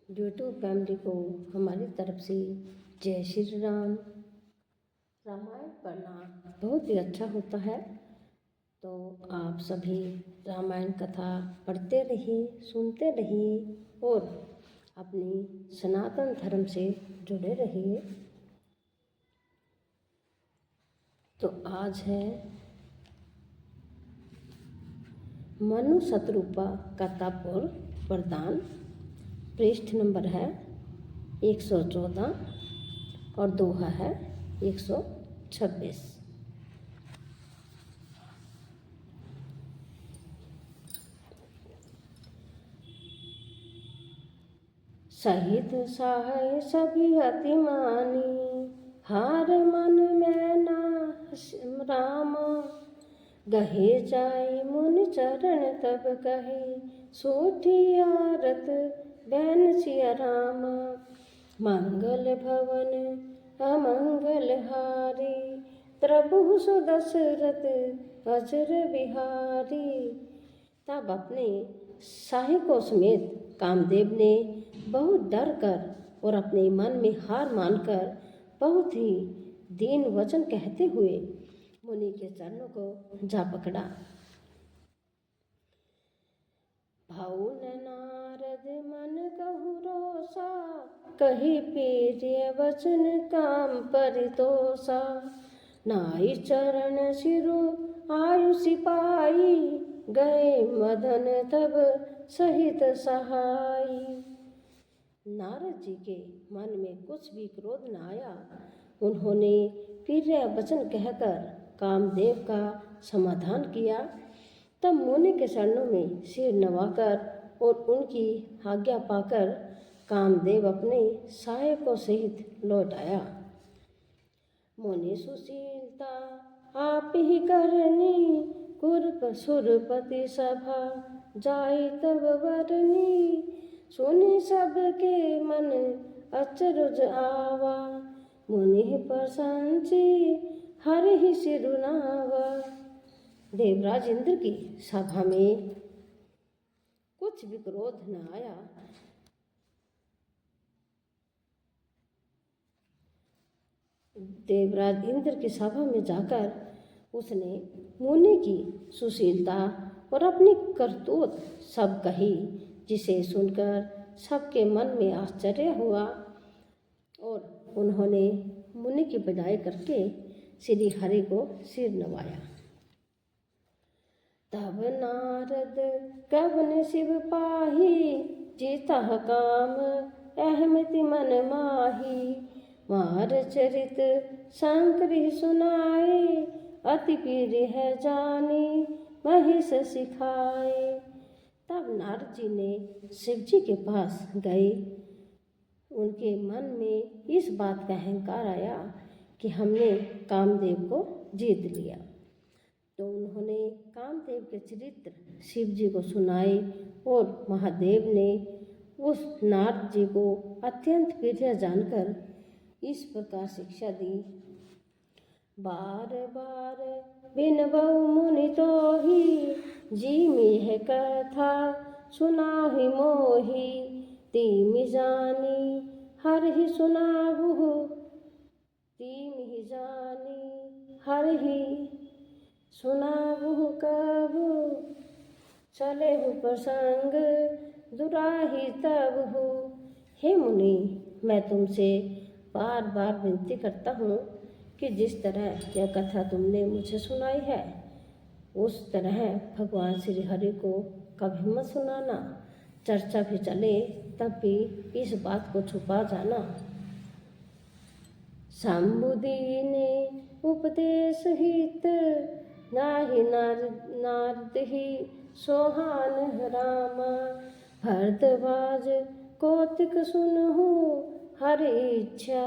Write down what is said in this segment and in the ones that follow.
YouTube family को हमारी तरफ से जय श्री राम। रामायण पढ़ना बहुत ही अच्छा होता है, तो आप सभी रामायण कथा पढ़ते रहिए, सुनते रहिए और अपनी सनातन धर्म से जुड़े रहिए। तो आज है मनु शतरूपा का तप वरदान। पृष्ठ नंबर है 114 और दोहा है 126। सहित सहाय सभी अतिमानी, हार मन में ना राम। गहे जाय मुनि चरण तब कहे, सोठी आरत बैन सिया राम। मंगल भवन अमंगल हारी, प्रभु सुदशरथ अजर बिहारी। तब अपने सहायकों समेत कामदेव ने बहुत डर कर और अपने मन में हार मानकर बहुत ही दीन वचन कहते हुए मुनि के चरणों को जा पकड़ा। भाउन नारद मन कहु रोसा, कही प्रिय वचन काम परितोषा। नाई चरण सिरु आयु सिपाही, गए मदन तब सहित सहाई। नारद जी के मन में कुछ भी क्रोध न आया। उन्होंने प्रिय वचन कहकर कामदेव का समाधान किया। तब मुनि के चरणों में सिर नवाकर और उनकी आज्ञा पाकर कामदेव अपने सहायकों सहित लौट आया। मुनि सुशीलता आप ही करनी, कुरप सुरपति सभा जाई तब वरनी। सुनि सबके मन अचरज आवा, मुनि प्रशंसी हर ही सिरुनावा। देवराज इंद्र की सभा में कुछ भी क्रोध न आया। देवराज इंद्र की सभा में जाकर उसने मुनि की सुशीलता और अपनी करतूत सब कही, जिसे सुनकर सबके मन में आश्चर्य हुआ और उन्होंने मुनि की बड़ाई करके श्री हरि को सिर नवाया। तब नारद कवन शिव पाही, जीता काम अहमति मन माही। मार चरित शंकर सुनाए, अति प्रिय है जानी महिष सिखाए। तब नारद जी ने शिव जी के पास गए। उनके मन में इस बात का अहंकार आया कि हमने कामदेव को जीत लिया। तो उन्होंने कामदेव के चरित्र शिव जी को सुनाए और महादेव ने उस नारद जी को अत्यंत प्रिय जानकर इस प्रकार शिक्षा दी। बार बार बिनबऊ मुनि तो ही, जी में कथा सुनाहि मोही। तीमि जानी हर ही सुनाबहु, तीमि ही जानी हर ही सुनाबहु कबहु। चलेहु प्रसंग दुराही तबहु। हे मुनि, मैं तुमसे बार बार विनती करता हूँ कि जिस तरह यह कथा तुमने मुझे सुनाई है, उस तरह भगवान श्री हरि को कभी मत सुनाना। चर्चा भी चले तब भी इस बात को छुपा जाना। शंभुदी ने उपदेश हित, नाहि नारद ही सोहान रामा। भरद्वाज कौतिक सुनहु, हरि इच्छा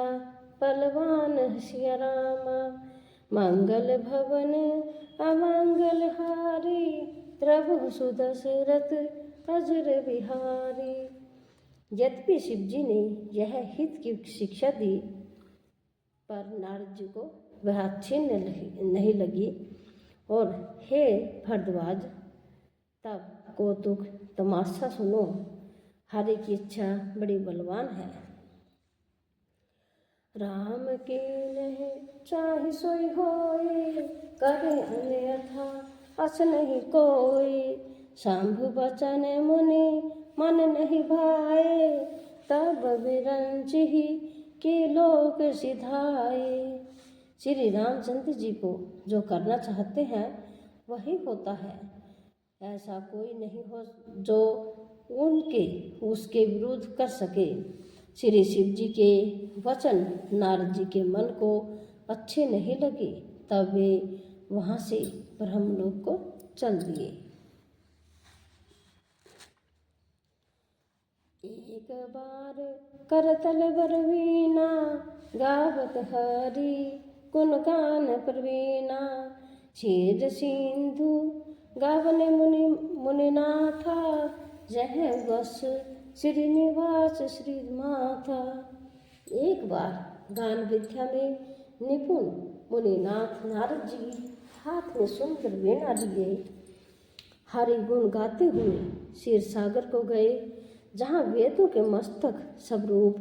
बलवान सिया रामा। मंगल भवन अमंगल हारी, प्रभु सुदशरथ अजर बिहारी। यद्यपि शिव जी ने यह हित की शिक्षा दी, पर नारद जी को वह अच्छी नहीं लगी और हे भरद्वाज, तब कौतुक तमाशा सुनो। हरि की इच्छा बड़ी बलवान है। राम की नहीं चाहि सोई होई, करे अन्यथा अस नहीं कोई। शंभु बचन मुनि मन नहीं भाए, तब बिरंचि के लोक सिधाए। श्री रामचंद्र जी को जो करना चाहते हैं वही होता है। ऐसा कोई नहीं हो जो उसके विरुद्ध कर सके। श्री शिव जी के वचन नारद जी के मन को अच्छे नहीं लगे, तब वे वहाँ से ब्रह्मलोक को चल दिए। एक बार करतल बरवीना, गावत हरि गुण गान प्रवीणा। क्षीर सिंधु गावन मुनिनाथा, जह बस श्रीनिवास श्री माता। एक बार गान विद्या में निपुण मुनिनाथ नारद जी हाथ में सुंदर वीणा लिए हरि गुण गाते हुए क्षीर सागर को गए, जहाँ वेदों के मस्तक स्वरूप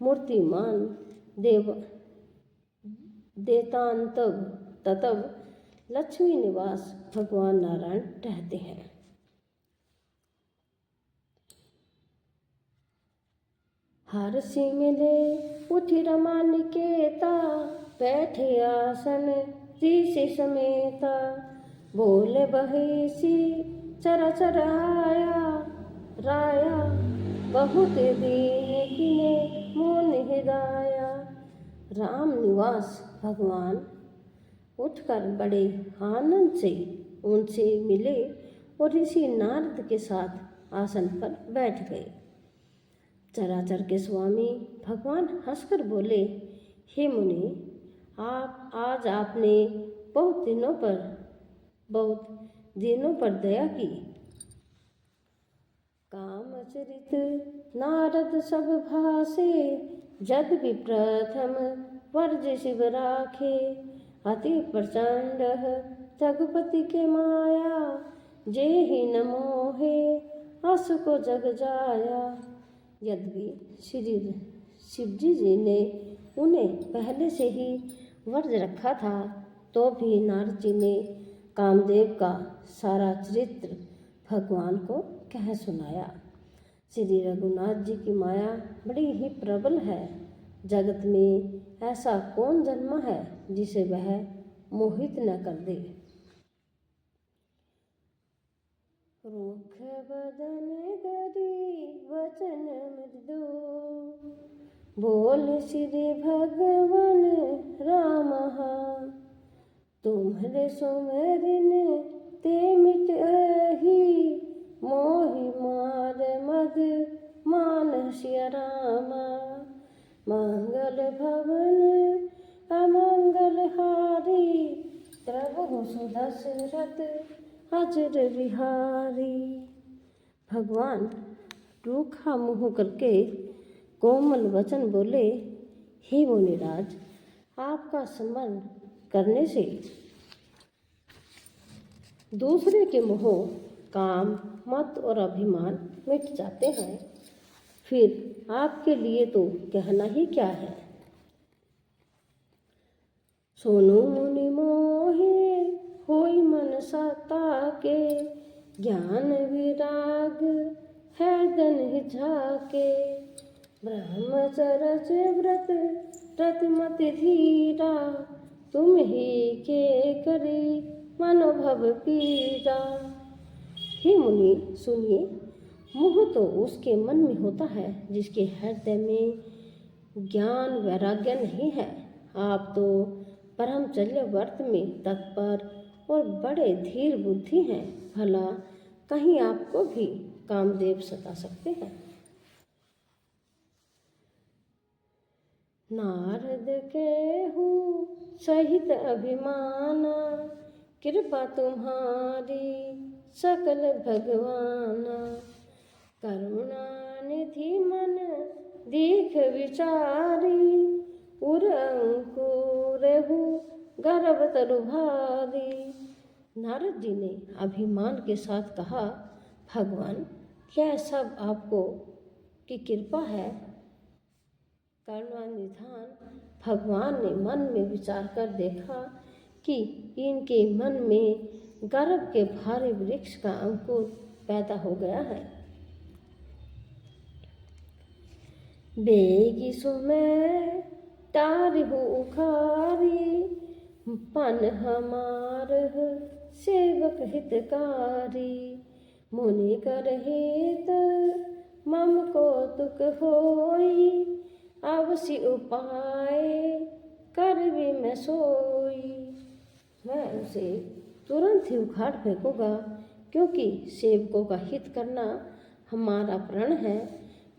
मूर्तिमान देतांतव ततव लक्ष्मी निवास भगवान नारायण रहते हैं। हर्षि मिले उठि रमा निकेता, बैठे आसन ऋषि समेता। बोले बहिसी चर आया, राया बहुत दीन किने मोन हिदाया। राम निवास भगवान उठकर बड़े आनंद से उनसे मिले और ऋषि नारद के साथ आसन पर बैठ गए। चराचर के स्वामी भगवान हंसकर बोले, हे मुनि, आज आपने बहुत दिनों पर दया की। कामचरित नारद सब भासे, जद भी प्रथम वर्ज शिव राखे। अति प्रचंड जगपति के माया, जेहि न मोहे अस को जग जाया। यद्यपि श्री शिवजी जी ने उन्हें पहले से ही वर्ज रखा था, तो भी नारद जी ने कामदेव का सारा चरित्र भगवान को कह सुनाया। श्री रघुनाथ जी की माया बड़ी ही प्रबल है। जगत में ऐसा कौन जन्मा है जिसे वह मोहित न कर दे। रूख बदन गरी वचन मृदु, बोल श्री भगवान राम। तुम्हारे सुमरिन ते मिट अहि, मोहि मार मद मान सिया रामा। मंगल भवन अमंगल हारी, प्रभु सुदशरथ अजर बिहारी। भगवान रूखा मुँह करके कोमल वचन बोले, हे मुनिराज, आपका स्मरण करने से दूसरे के मोह, काम, मत और अभिमान मिट जाते हैं। फिर आपके लिए तो कहना ही क्या है। सोनु मुनि मोहे होई मन सता के, ज्ञान विराग है दन ही झाके। ब्रह्मचर्य व्रत रतिमति धीरा, तुम ही के करी मनोभव पीरा। हे मुनि सुनिए, मोह तो उसके मन में होता है जिसके हृदय में ज्ञान वैराग्य नहीं है। आप तो ब्रह्मचर्य व्रत में तत्पर और बड़े धीर बुद्धि हैं, भला कहीं आपको भी कामदेव सता सकते हैं। नारद के हूँ सहित अभिमाना, कृपा तुम्हारी सकल भगवाना। करुणा निधि मन दीख विचारी, उर अंकुर हूँ गर्भ तरु भारी। नारद जी ने अभिमान के साथ कहा, भगवान, क्या सब आपको की कृपा है। करुणानिधान भगवान ने मन में विचार कर देखा कि इनके मन में गर्भ के भारी वृक्ष का अंकुर पैदा हो गया है। बेगी सो मैं तार हो उखारी, पन हमार सेवक हितकारी, मुनि कर हित मम कौतुक होई, अवसि उपाय कर भी मैं सोई। मैं उसे तुरंत ही उखाड़ फेंकूंगा, क्योंकि सेवकों का हित करना हमारा प्रण है।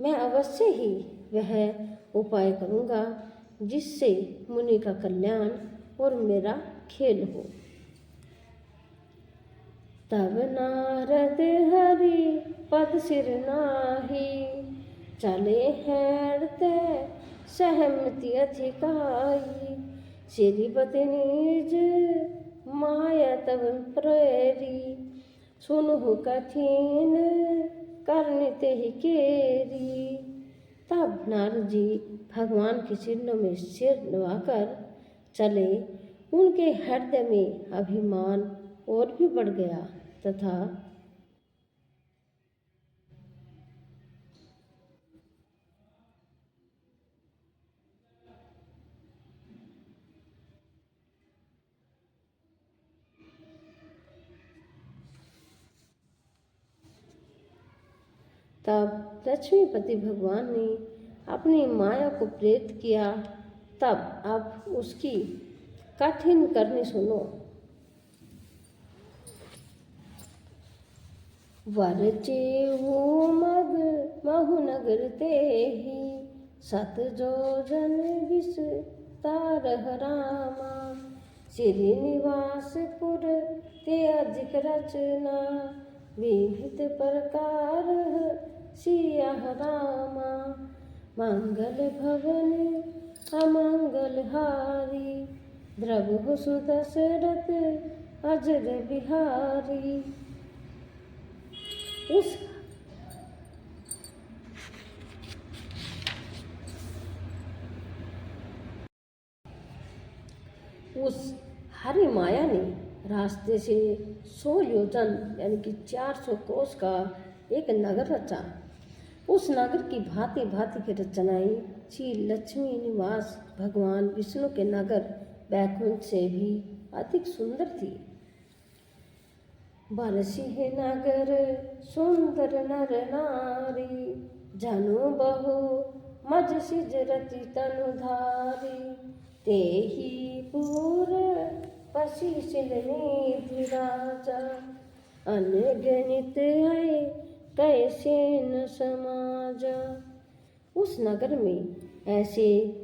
मैं अवश्य ही वह उपाय करूंगा जिससे मुनि का कल्याण और मेरा खेल हो। तब नारद हरि पद सिर नाही, चले हैरते सहमति अधिकाई, श्रीपति निज माया तब प्रेरी, सुनहु कठिन करनिते ही केरी। तब नारद जी भगवान के चरणों में सिर नवाकर चले। उनके हृदय में अभिमान और भी बढ़ गया तथा तब लक्ष्मीपति भगवान ने अपनी माया को प्रेरित किया। तब अब उसकी कठिन करनी सुनो। वरचे वो मग महु नगर ते ही, सत जो जन विस्तार रामा, श्री निवासपुर ते अधिक रचना, विविध प्रकार सिया रामा, मंगल भवन अमंगल हारी, द्रव सुदशरथ अजर बिहारी। उस हरि माया ने रास्ते से 100 योजन यानी कि 400 कोस का एक नगर रचा। उस नगर की भांति भांति की रचनाएं श्री लक्ष्मी निवास भगवान विष्णु के नगर बैकुंठ से भी अधिक सुंदर थी। बरसिह नगर सुंदर नर नारी, जनु बहु मज सिजरति तनुधारी, तेहि पूर पसी सिलनी राजा, अनगणित है कैसे न समाजा। उस नगर में ऐसे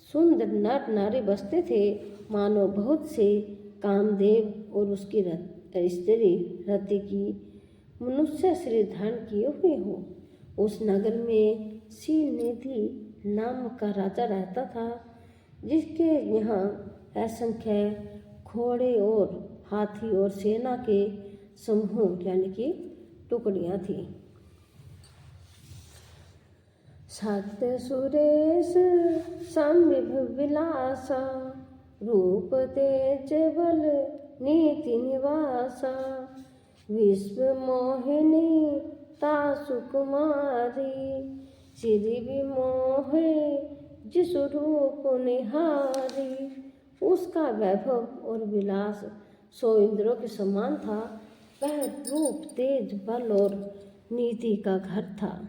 सुंदर नर नारी बसते थे मानो बहुत से कामदेव और उसकी स्त्री रति की मनुष्य शरीर धारण किए हुए हो। उस नगर में शीलनिधि नाम का राजा रहता था, जिसके यहाँ असंख्य घोड़े और हाथी और सेना के समूह यानी कि टुकड़ियाँ थी। सत्य सुरेश संविभ विलासा, रूप तेज बल नीति निवासा, विश्व मोहिनी तासु कुमारी, श्री विमोहे जिसु रूप निहारी। उसका वैभव और विलास 100 इंद्रों के समान था। वह रूप तेज बल और नीति का घर था।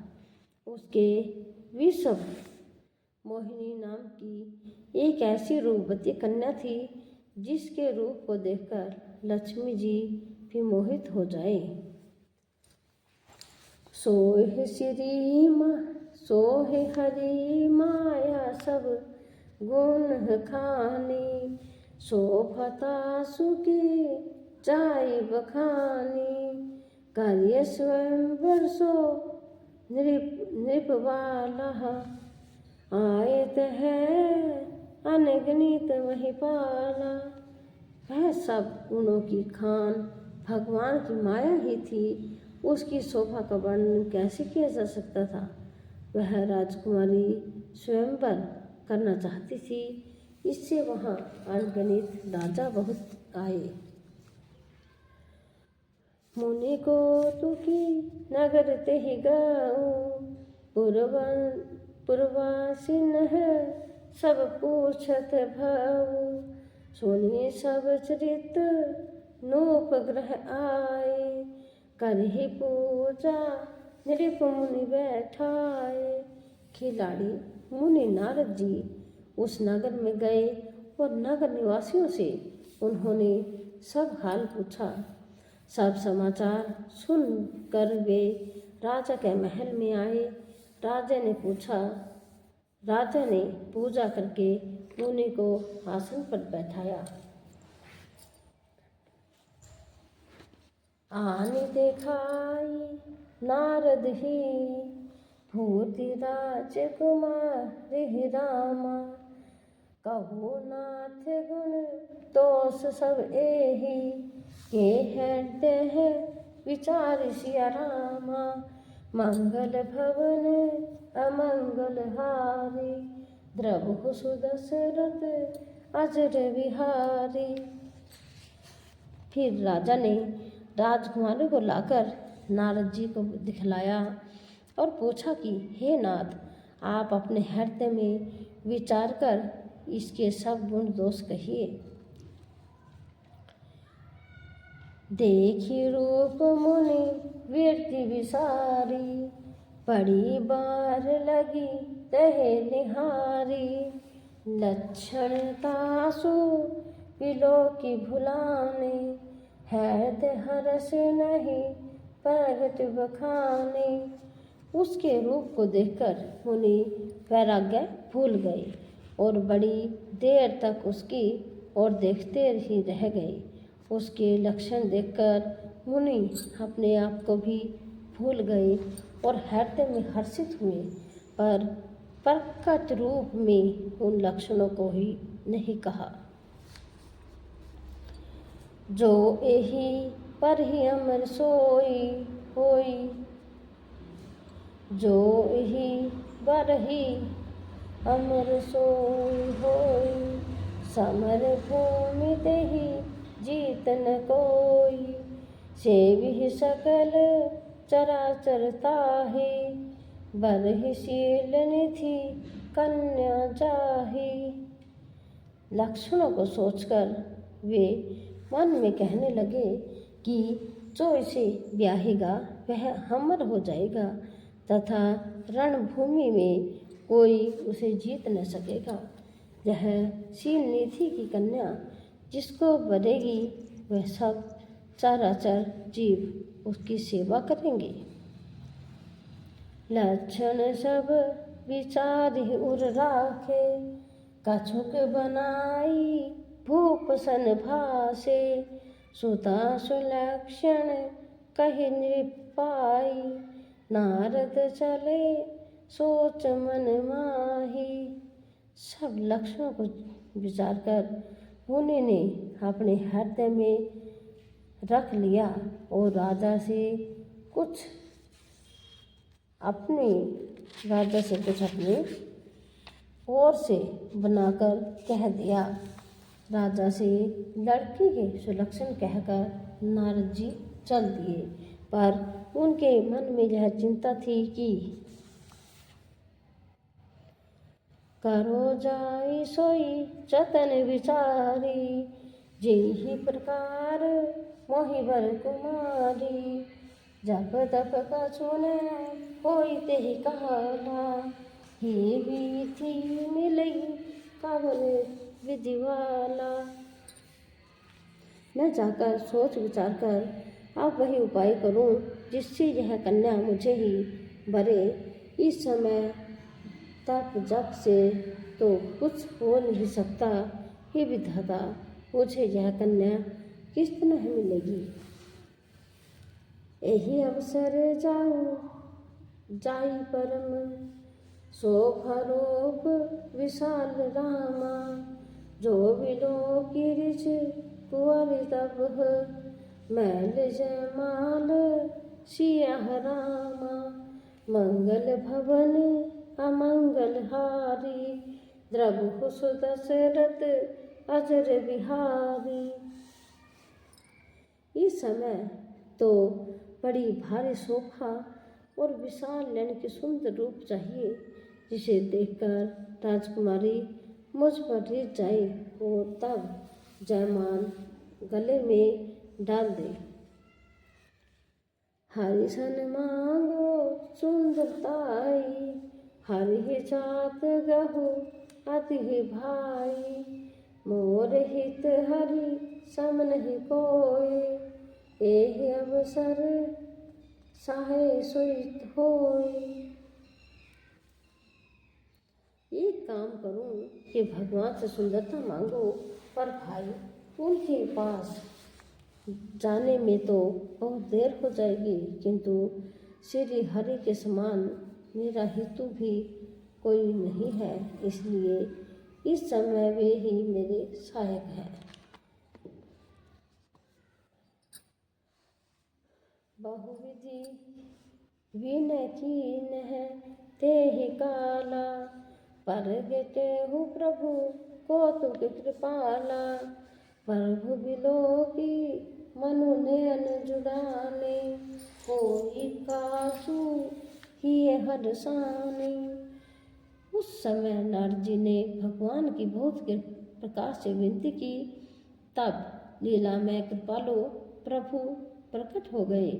उसके विश्व मोहिनी नाम की एक ऐसी रूपवती कन्या थी जिसके रूप को देखकर लक्ष्मी जी भी मोहित हो जाए। सोहे हरि माया सब गुण खानी, शोभता सुखी चाय बखानी, कार्य स्वयं वर्षो नृपवाला, आयत है अनगणित महिपाला। वह सब गुणों की खान भगवान की माया ही थी उसकी शोभा का वर्णन कैसे किया जा सकता था। वह राजकुमारी स्वयंवर करना चाहती थी, इससे वहाँ अनगिनत राजा बहुत आए। मुनि को तुकी नगर ते ही गाऊं, पुरवासिन है सब पूछत भाऊ। सुनी सब चरित नोपग्रह आए, करहि पूजा नृप मुनि बैठाए। खिलाड़ी मुनि नारद जी उस नगर में गए और नगर निवासियों से उन्होंने सब हाल पूछा। सब समाचार सुन कर वे राजा के महल में आए। राजा ने पूजा करके मुनि को आसन पर बैठाया। आने देखाई नारद ही भूति राजकुमार रामा। कहो नाथ गुण दोष सब एहि, के हृदय है विचार सिया रामा। मंगल भवन अमंगल हारी, द्रवहु सुदशरथ अजर विहारी। फिर राजा ने राजकुमारी को लाकर नारद जी को दिखलाया और पूछा कि हे नाथ, आप अपने हृदय में विचार कर इसके सब गुण दोष कहिए। देखी रूप मुनि वीरति विसारी, बड़ी बार लगी तहे निहारी। लक्षण तासु पिलो की भुलाने, हृदय हरस नहीं प्रगट बखाने। उसके रूप को देखकर मुनि वैराग्य भूल गए और बड़ी देर तक उसकी ओर देखते ही रह गए। उसके लक्षण देखकर मुनि अपने आप को भी भूल गए और हृदय में हर्षित हुए, पर प्रकट रूप में उन लक्षणों को ही नहीं कहा। जो एहि पर ही अमर सोई होई, जो एहि पर ही अमर सोई होई। समर भूमि तेहि जीत न कोई, सेविहि सकल चराचर ताहि। बरहि शील निधि कन्या जाहि। लक्षणों को सोचकर वे मन में कहने लगे कि जो इसे ब्याहेगा वह अमर हो जाएगा तथा रणभूमि में कोई उसे जीत न सकेगा। यह शील निधि की कन्या जिसको बरेगी वह सब चराचर जीव उसकी सेवा करेंगे। लक्षण सब विचारि उर राखे, कछुक बनाई भूप सन भासे। सुता सुलक्षण कहि नृपाई, नारद चले सोच मन माही। सब लक्षणों को विचार कर मुनि ने अपने हृदय में रख लिया और राजा से कुछ अपने ओर से बनाकर कह दिया। राजा से लड़की के सुलक्षण कहकर नारद जी चल दिए, पर उनके मन में यह चिंता थी कि करो जाई सोई जतन विचारी। जेहि प्रकार मोहि वर कुमारी, जप तप कछु न होई तेहि काला। हे विधि मिलई कवन विधि वाला। मैं जाकर सोच विचार कर अब वही उपाय करूं जिससे यह कन्या मुझे ही बरे। इस समय तप जप से तो कुछ हो नहीं सकता। हे विधाता, मुझे यह कन्या किस तरह मिलेगी। यही अवसर जाई परम, शोभारूप विशाल रामा। जो बिलो किरिच कुंवर तब, मैल जयमाल सिया रामा। मंगल भवन अमंगल हारी, द्रवहु सुदशरथ अजर बिहारी। इस समय तो बड़ी भारी शोभा और विशाल लेन के सुंदर रूप चाहिए, जिसे देखकर राजकुमारी मुझ पर रिझ जाए और तब जयमाल गले में डाल दे। हरि सन मांगो सुंदरताई, हरि जात गहु अति भाई। मोर हित हरि सम नहीं कोय, एहि अवसर साहे सोई होय। एक काम करूं कि भगवान से सुंदरता मांगो, पर भाई उनके पास जाने में तो बहुत देर हो जाएगी, किंतु श्री हरि के समान मेरा हितु भी कोई नहीं है, इसलिए इस समय वे ही मेरे सहायक हैं। बहुविधि विनय कीन है तेहि काला, परगटे हु प्रभु कौतुक कृपाला। प्रभु बिलोकी मनु नयन जुड़ाने, कोई कासु हिय हरसाने। उस समय नारद जी ने भगवान की बहुत प्रकार से विनती की, तब लीला में कृपालु प्रभु प्रकट हो गए।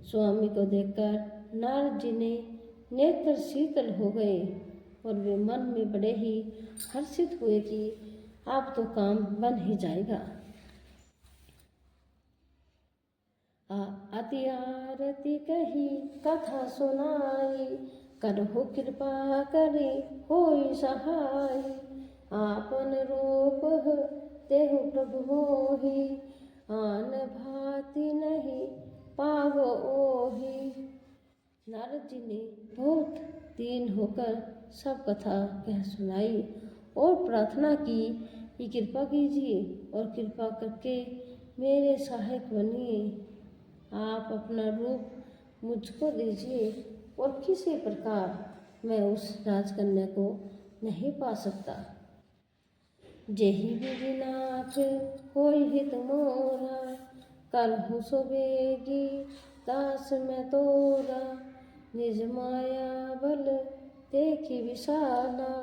स्वामी को देखकर नारद जी ने नेत्र शीतल हो गए और वे मन में बड़े ही हर्षित हुए कि अब तो काम बन ही जाएगा। अति आरती कही कथा सुनाई, करहु कृपा करे होई सहाय। आपन रूप देहु प्रभु मोहि, आन भांति नहीं पावो ओहि। नारद जी ने बहुत दीन होकर सब कथा कह सुनाई और प्रार्थना की कि कृपा कीजिए और कृपा करके मेरे सहायक बनिए। आप अपना रूप मुझको दीजिए और किसी प्रकार मैं उस राजकन्या को नहीं पा सकता। जेहि विधिनाथ होई हित मोरा, करहु सुबेगी दास मैं तोरा। निज माया बल देखी विशाला,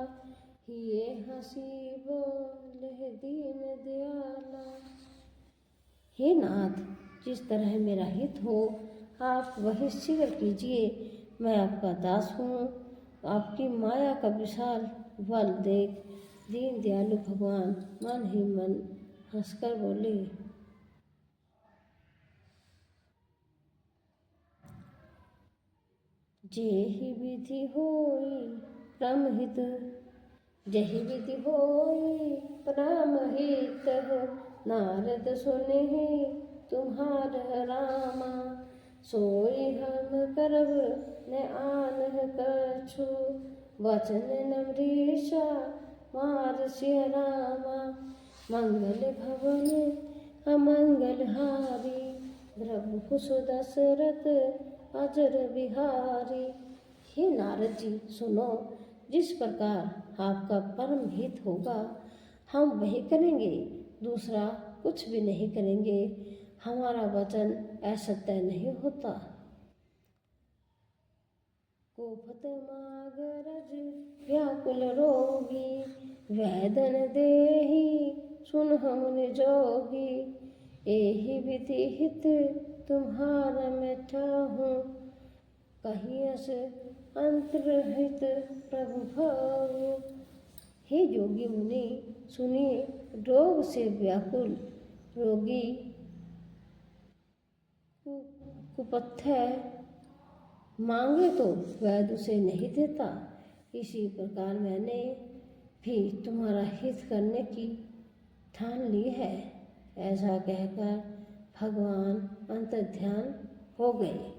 हिये हंसी बोले दीन दयाला। हे नाथ, जिस तरह मेरा हित हो आप वही शीघ्र कीजिए। मैं आपका दास हूँ। आपकी माया का विशाल बल देख दीन दयालु भगवान मन ही मन हंसकर बोले। जेहि विधि होई परमहित, जेहि विधि होई परमहित। नारद सुनहि तुम्हार रामा, सोई हम करब न आनह कछु। वचन नमृषा मार सिय रामा, मंगल भवन अमंगल हारी। द्रवहु सुदशरथ अजर बिहारी। हे नारद जी सुनो, जिस प्रकार आपका परम हित होगा हम वही करेंगे, दूसरा कुछ भी नहीं करेंगे। हमारा वचन असत्य नहीं होता। कोपत मागरज व्याकुल रोगी, वेदन देहि सुन हम निजोगी। एहि विधि हित तुम्हारा मैं चाहूँ, कहियस अंतरहित प्रभु भाऊ। हे योगी मुनि सुनिए, रोग से व्याकुल रोगी कुपथ्य मांगे तो वैद्य उसे नहीं देता। इसी प्रकार मैंने भी तुम्हारा हित करने की ठान ली है। ऐसा कहकर भगवान अंतर्ध्यान हो गए।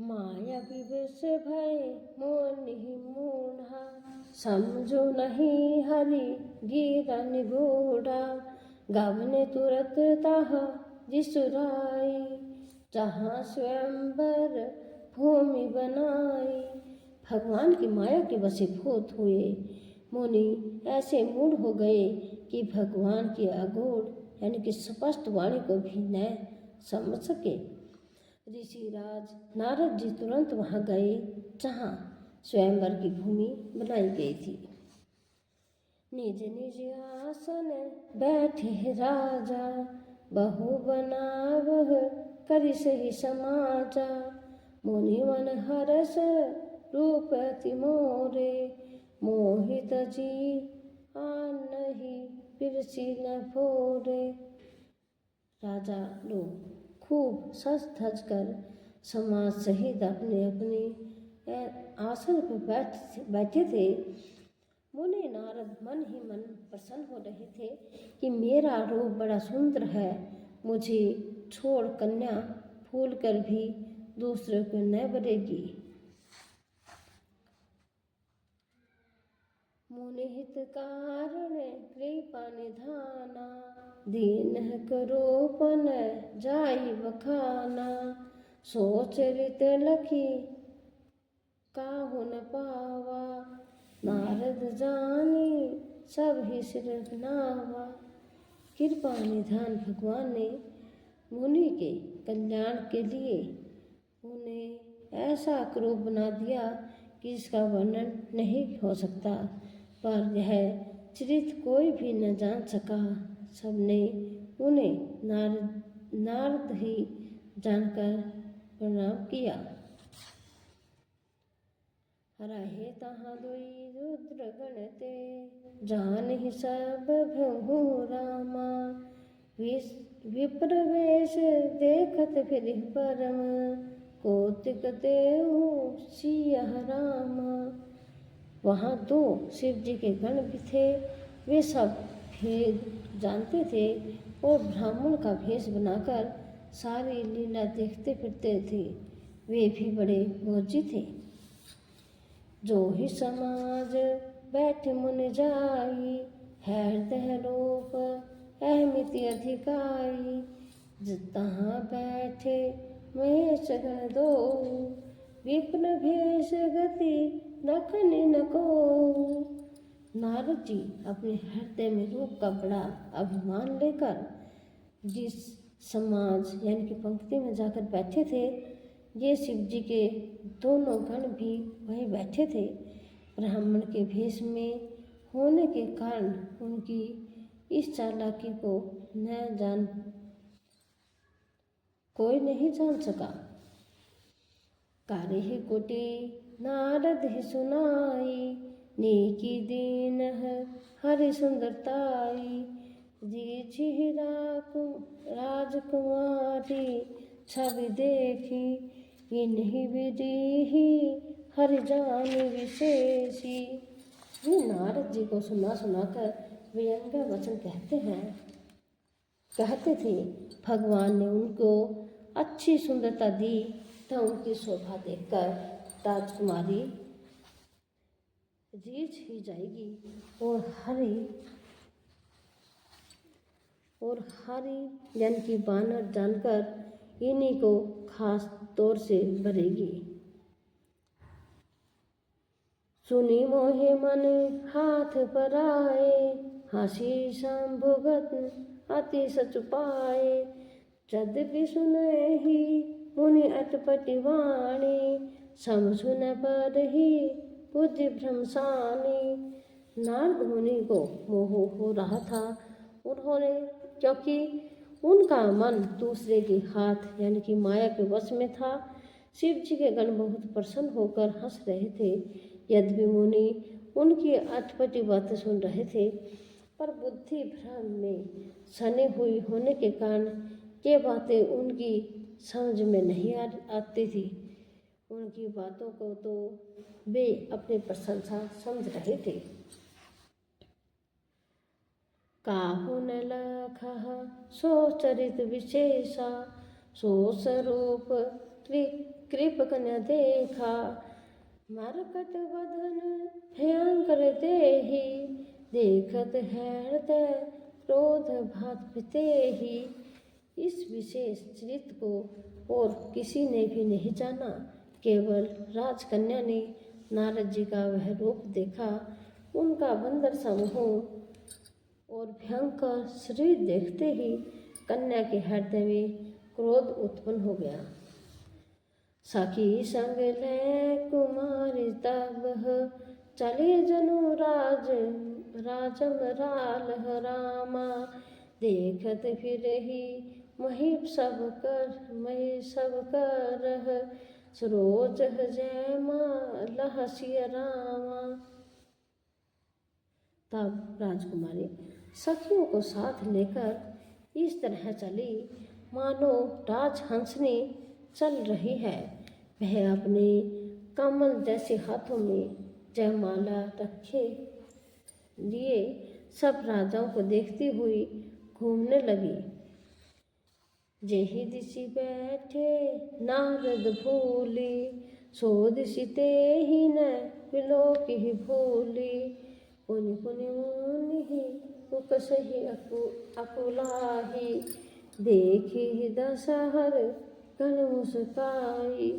माया विवश भय मोहि मूढ़ा, समझो नहीं हरि गिरा निगूढ़ा। गवने तुरत ताहा जिसुराई, जहाँ स्वयंवर भूमि बनाई। भगवान की माया के वशीभूत हुए मुनि ऐसे मूढ़ हो गए कि भगवान की अगूढ़ यानी कि स्पष्ट वाणी को भी न समझ सके। ऋषिराज नारद जी तुरंत वहां गए जहाँ स्वयंवर की भूमि बनाई गई थी। निज निज आसन बैठे राजा, बहु बनावह करि सही समाजा। मुनि मन हरस रूप अति मोरे, मोहित जी आनहि बिरसी न फोरे। राजा लोग खूब सज धज कर समाज सहित अपने अपने आसन पर बैठे थे। मुनि नारद मन ही मन प्रसन्न हो रहे थे कि मेरा रूप बड़ा सुंदर है, मुझे छोड़ कन्या फूल कर भी दूसरे को न बरेगी। मुनि हित कारण कृपा निधाना, दीन करोपन जाई बखाना। सोचरित लखी काहु न पावा, नारद जानी सब ही सिर नावा। कृपा निधान भगवान ने मुनि के कल्याण के लिए उन्हें ऐसा क्रूप बना दिया कि इसका वर्णन नहीं हो सकता, पर यह चरित्र कोई भी न जान सका। सबने उन्हें नारद ही जानकर प्रणाम किया। रहे तहाँ दुई रुद्र गणते, जान ही सब भृगु रामा। विप्रवेश देखत फिर परम, कौतिक देहु सियह रामा। वहाँ दो शिव जी के गण भी थे, वे सब भेद जानते थे और ब्राह्मण का भेष बनाकर सारी लीला देखते फिरते थे। वे भी बड़े मौजी थे। जो ही समाज बैठे मुनि जाई, हृदय रूप अहमिति अधिकाई। तहाँ बैठे महेश गण दो, विप्र भेष गति रखने न को। नारद जी अपने हृदय में रूप का बड़ा अभिमान लेकर जिस समाज यानी कि पंक्ति में जाकर बैठे थे, ये शिव जी के दोनों गण भी वहीं बैठे थे। ब्राह्मण के भेष में होने के कारण उनकी इस चालाकी को कोई नहीं जान सका। कार्य ही कोटि नारद ही सुनाई, नीकी दीन हरि सुंदरताई। जी राजकुमारी छवि देखी, इन्हीं विधि हरि जानी विशेषी। ये नारद जी को सुना सुनाकर व्यंग्य वचन कहते थे। भगवान ने उनको अच्छी सुंदरता दी तो उनकी शोभा देखकर राजकुमारी रीझ ही जाएगी और हरि यानी कि बानर जानकर इन्हीं को खास तौर से भरेगी। सुनी मोहे मन हाथ पर आए, हंसी संभुगत अति सच पाए। यद्यपि सुने ही मुनि अटपटी वाणी, समझु न पर ही बुद्धि भ्रमसानी। नारद मुनि को मोह हो रहा था, उन्होंने क्योंकि उनका मन दूसरे के हाथ यानी कि माया के वश में था। शिव जी के गण बहुत प्रसन्न होकर हंस रहे थे। यद्यपि मुनि उनकी अटपटी बातें सुन रहे थे, पर बुद्धि भ्रम में सने हुई होने के कारण ये बातें उनकी समझ में नहीं आती थी। उनकी बातों को तो वे अपनी प्रशंसा समझ रहे थे। काहु न लखह सो चरित विशेषा, सो स्वरूप कृपक न देखा। मरकट वदन भयंकर देहि, देखत हृदय क्रोध भात पितेहि। इस विशेष चरित्र को और किसी ने भी नहीं जाना। केवल राजकन्या ने नारद जी का वह रूप देखा। उनका बंदर समूह और भयंकर शरीर देखते ही कन्या के हृदय में क्रोध उत्पन्न हो गया। सखी संग ले कुमारी तब चले जनु राजम राल रामा। देखत फिर ही मही सब कर सरोज जय माँ लहसिया रामा। तब राजकुमारी सखियों को साथ लेकर इस तरह चली मानो राजहंसनी चल रही है। वह अपने कमल जैसे हाथों में जयमाला रखे लिए सब राजाओं को देखती हुई घूमने लगी। जेहि दिशि बैठे नारद भूली, सो दिशि तेहि न बिलोकहि भूली। पुनि पुनि मुनि उकसहि अकुलाही, देखी दशहर कन मुस्काई।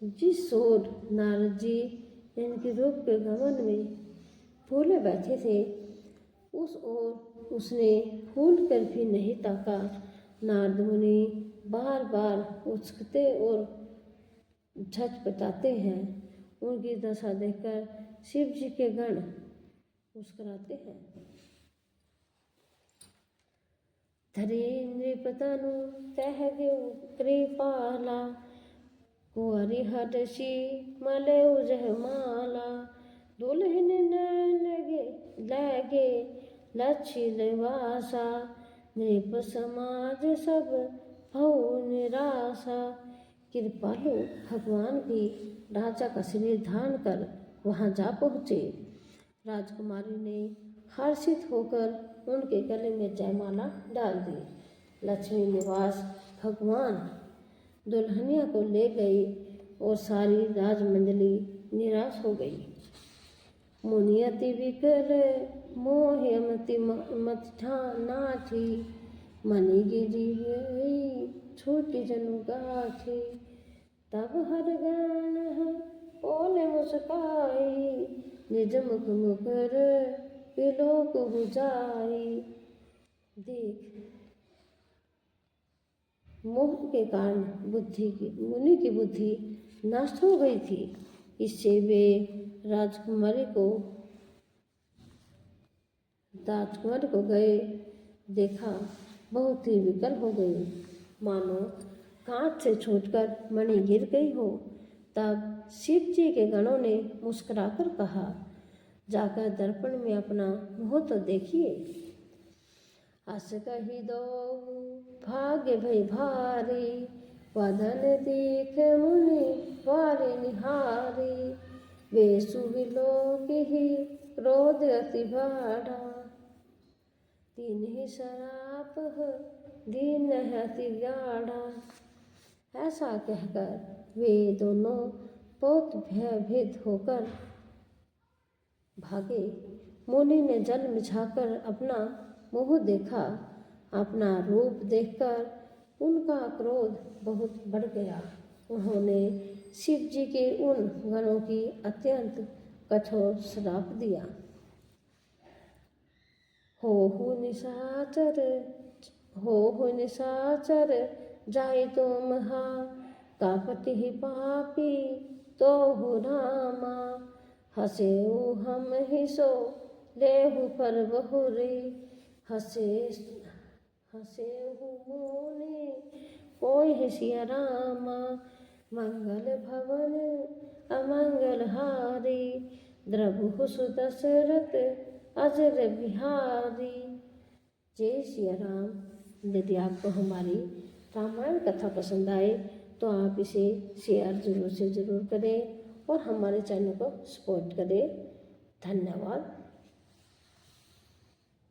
जिस ओर नारद जी इनके रूप के गमन में फूले बैठे थे उस ओर उसने फूल कर भी नहीं ताका। नारद मुनि बार बार उछकते और झटपटाते हैं। उनकी दशा देखकर शिव जी के गण मुस्कुराते हैं। धरे नृपतनु तह गेउ कृपाला, कुंवरी हटसी मले उजह माला। दुल्हन नैन लगे लच्छी निवासा, नृप समाज सब भऊ निराशा। कृपालु भगवान भी राजा का शरीर धारण कर वहां जा पहुँचे। राजकुमारी ने हर्षित होकर उनके गले में जयमाला डाल दी। लक्ष्मी निवास भगवान दुल्हनिया को ले गई और सारी राजमंडली निराश हो गई। मुनियति विकल मोहमति मत नाथी, मणि गिरी गई छूटी जनु गाथी। तब हर गण ओले मुस्काई, निज मुख मुकर बिलोक हो जाई। देख मोह के कारण मुनि की बुद्धि नष्ट हो गई थी। इससे वे राजकुमारी को गए देखा बहुत ही विकल हो गई, मानो कांच से छूटकर मणि गिर गई हो। तब शिव जी के गणों ने मुस्कुराकर कहा, जाकर दर्पण में अपना मुँह तो देखिए। अस कही दो भाग्य भई भारी, वदन देख मुनि वारे निहारी। वे सुविलोकहि क्रोध अति बाढ़ा, तिन्हि सराप दीन अति गाढ़ा। ऐसा कहकर वे दोनों बहुत भयभीत होकर भागे। मुनि ने जल में झाँककर अपना मुँह देखा। अपना रूप देखकर उनका क्रोध बहुत बढ़ गया। उन्होंने शिव जी के उन गणों की अत्यंत कठोर श्राप दिया। हो निशाचर जाय तो महा, कापति पापी तो हो रामा। हसेऊ हम ही सो लेहु पर बहुरी, हसेहु मोने कोई है सिया रामा। मंगल भवन अमंगल हारी, द्रभु सुदशरथ अजर बिहारी। जय सिया राम। यदि आपको हमारी रामायण कथा पसंद आए तो आप इसे शेयर जरूर से ज़रूर करें और हमारे चैनल को सपोर्ट करें। धन्यवाद।